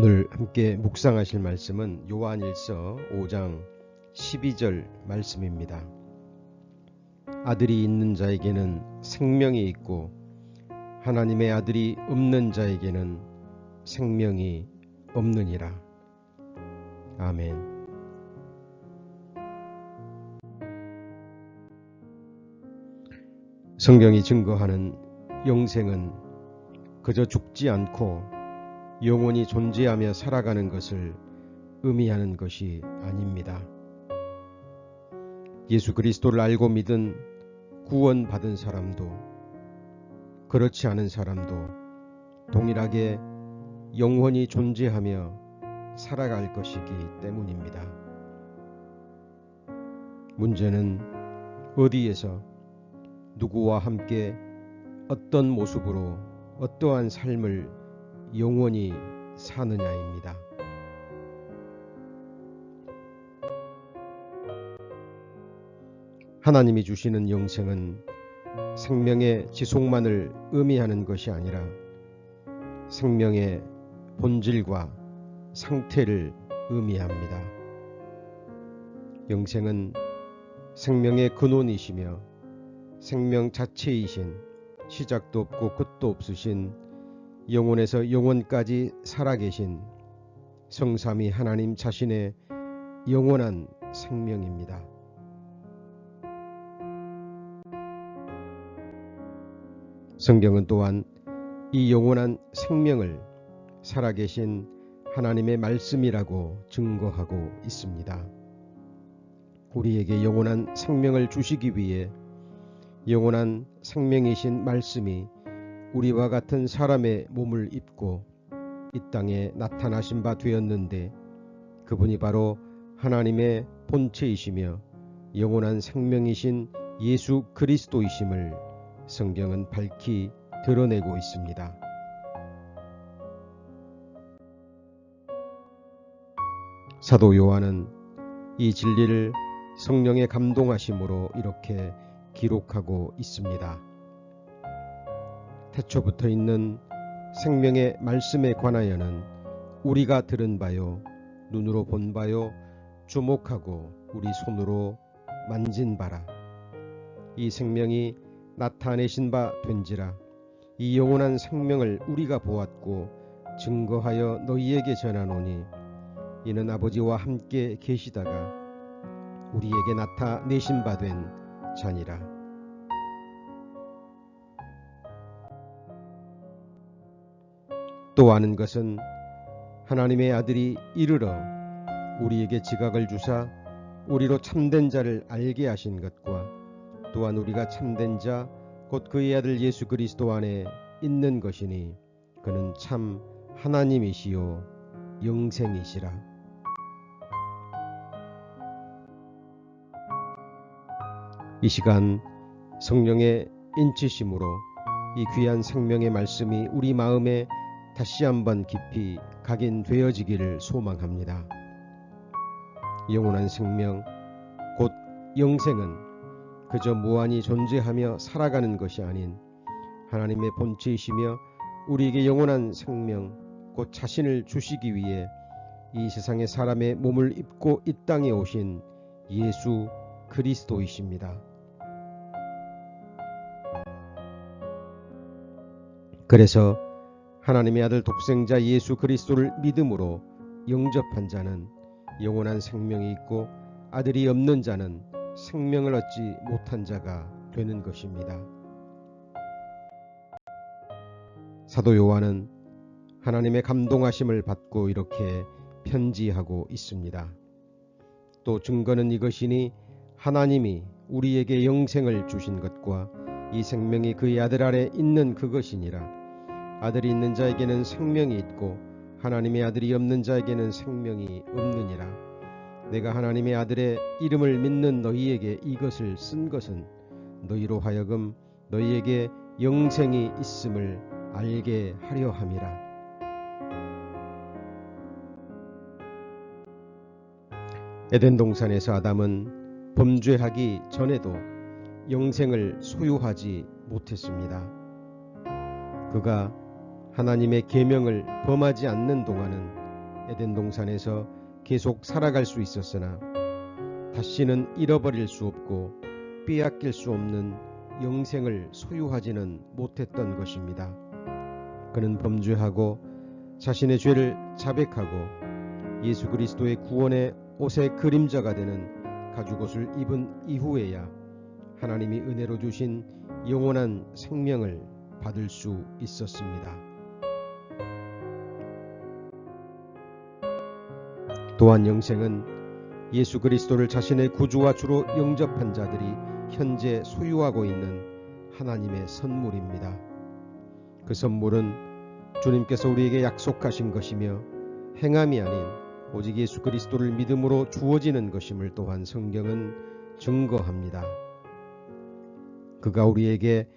오늘 함께 묵상하실 말씀은 요한일서 5장 12절 말씀입니다. 아들이 있는 자에게는 생명이 있고 하나님의 아들이 없는 자에게는 생명이 없느니라. 아멘. 성경이 증거하는 영생은 그저 죽지 않고 영원히 존재하며 살아가는 것을 의미하는 것이 아닙니다. 예수 그리스도를 알고 믿은 구원받은 사람도 그렇지 않은 사람도 동일하게 영원히 존재하며 살아갈 것이기 때문입니다. 문제는 어디에서 누구와 함께 어떤 모습으로 어떠한 삶을 영원히 사느냐입니다. 하나님이 주시는 영생은 생명의 지속만을 의미하는 것이 아니라 생명의 본질과 상태를 의미합니다. 영생은 생명의 근원이시며 생명 자체이신 시작도 없고 끝도 없으신 영원에서 영원까지 살아계신 성삼위 하나님 자신의 영원한 생명입니다. 성경은 또한 이 영원한 생명을 살아계신 하나님의 말씀이라고 증거하고 있습니다. 우리에게 영원한 생명을 주시기 위해 영원한 생명이신 말씀이 우리와 같은 사람의 몸을 입고 이 땅에 나타나신 바 되었는데 그분이 바로 하나님의 본체이시며 영원한 생명이신 예수 그리스도이심을 성경은 밝히 드러내고 있습니다. 사도 요한은 이 진리를 성령의 감동하심으로 이렇게 기록하고 있습니다. 태초부터 있는 생명의 말씀에 관하여는 우리가 들은 바요 눈으로 본 바요 주목하고 우리 손으로 만진 바라. 이 생명이 나타내신 바 된지라. 이 영원한 생명을 우리가 보았고 증거하여 너희에게 전하노니 이는 아버지와 함께 계시다가 우리에게 나타내신 바 된 자니라. 또 아는 것은 하나님의 아들이 이르러 우리에게 지각을 주사 우리로 참된 자를 알게 하신 것과 또한 우리가 참된 자 곧 그의 아들 예수 그리스도 안에 있는 것이니 그는 참 하나님이시요 영생이시라. 이 시간 성령의 인치심으로 이 귀한 생명의 말씀이 우리 마음에 다시 한번 깊이 각인되어지기를 소망합니다. 영원한 생명, 곧 영생은 그저 무한히 존재하며 살아가는 것이 아닌 하나님의 본체이시며 우리에게 영원한 생명, 곧 자신을 주시기 위해 이 세상의 사람의 몸을 입고 이 땅에 오신 예수 그리스도이십니다. 그래서 하나님의 아들 독생자 예수 그리스도를 믿음으로 영접한 자는 영원한 생명이 있고 아들이 없는 자는 생명을 얻지 못한 자가 되는 것입니다. 사도 요한은 하나님의 감동하심을 받고 이렇게 편지하고 있습니다. 또 증거는 이것이니 하나님이 우리에게 영생을 주신 것과 이 생명이 그의 아들 아래 있는 그것이니라. 아들이 있는 자에게는 생명이 있고 하나님의 아들이 없는 자에게는 생명이 없느니라. 내가 하나님의 아들의 이름을 믿는 너희에게 이것을 쓴 것은 너희로 하여금 너희에게 영생이 있음을 알게 하려 함이라. 에덴 동산에서 아담은 범죄하기 전에도 영생을 소유하지 못했습니다. 그가 하나님의 계명을 범하지 않는 동안은 에덴 동산에서 계속 살아갈 수 있었으나 다시는 잃어버릴 수 없고 빼앗길 수 없는 영생을 소유하지는 못했던 것입니다. 그는 범죄하고 자신의 죄를 자백하고 예수 그리스도의 구원의 옷의 그림자가 되는 가죽옷을 입은 이후에야 하나님이 은혜로 주신 영원한 생명을 받을 수 있었습니다. 또한 영생은 예수 그리스도를 자신의 구주와 주로 영접한 자들이 현재 소유하고 있는 하나님의 선물입니다. 그 선물은 주님께서 우리에게 약속하신 것이며 행함이 아닌 오직 예수 그리스도를 믿음으로 주어지는 것임을 또한 성경은 증거합니다. 그가 우리에게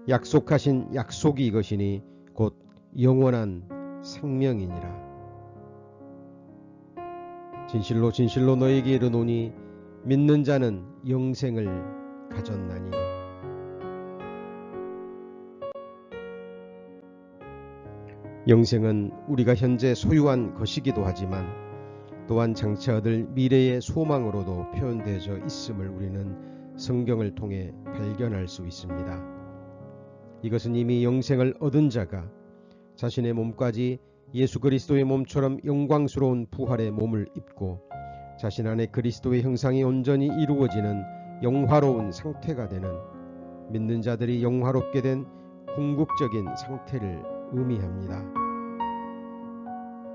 약속하신 약속이 이것이니 곧 영원한 생명이니라. 진실로 진실로 너에게 이르노니 믿는 자는 영생을 가졌나니. 영생은 우리가 현재 소유한 것이기도 하지만 또한 장차 얻을 미래의 소망으로도 표현되어 있음을 우리는 성경을 통해 발견할 수 있습니다. 이것은 이미 영생을 얻은 자가 자신의 몸까지 예수 그리스도의 몸처럼 영광스러운 부활의 몸을 입고 자신 안에 그리스도의 형상이 온전히 이루어지는 영화로운 상태가 되는 믿는 자들이 영화롭게 된 궁극적인 상태를 의미합니다.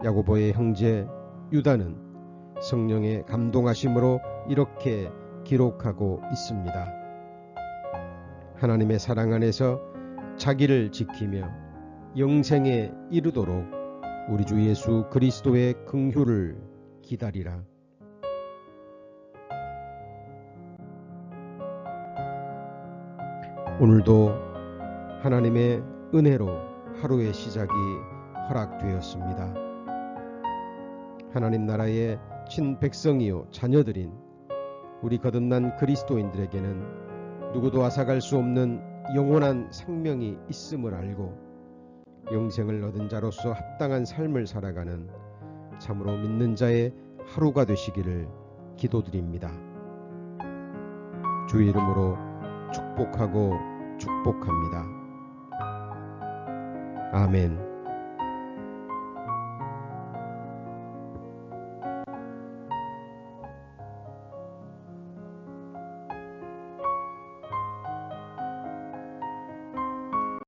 야고보의 형제 유다는 성령의 감동하심으로 이렇게 기록하고 있습니다. 하나님의 사랑 안에서 자기를 지키며 영생에 이르도록 우리 주 예수 그리스도의 긍휼을 기다리라. 오늘도 하나님의 은혜로 하루의 시작이 허락되었습니다. 하나님 나라의 친백성이요 자녀들인 우리 거듭난 그리스도인들에게는 누구도 앗아갈 수 없는 영원한 생명이 있음을 알고 영생을 얻은 자로서 합당한 삶을 살아가는 참으로 믿는 자의 하루가 되시기를 기도드립니다. 주의 이름으로 축복하고 축복합니다. 아멘.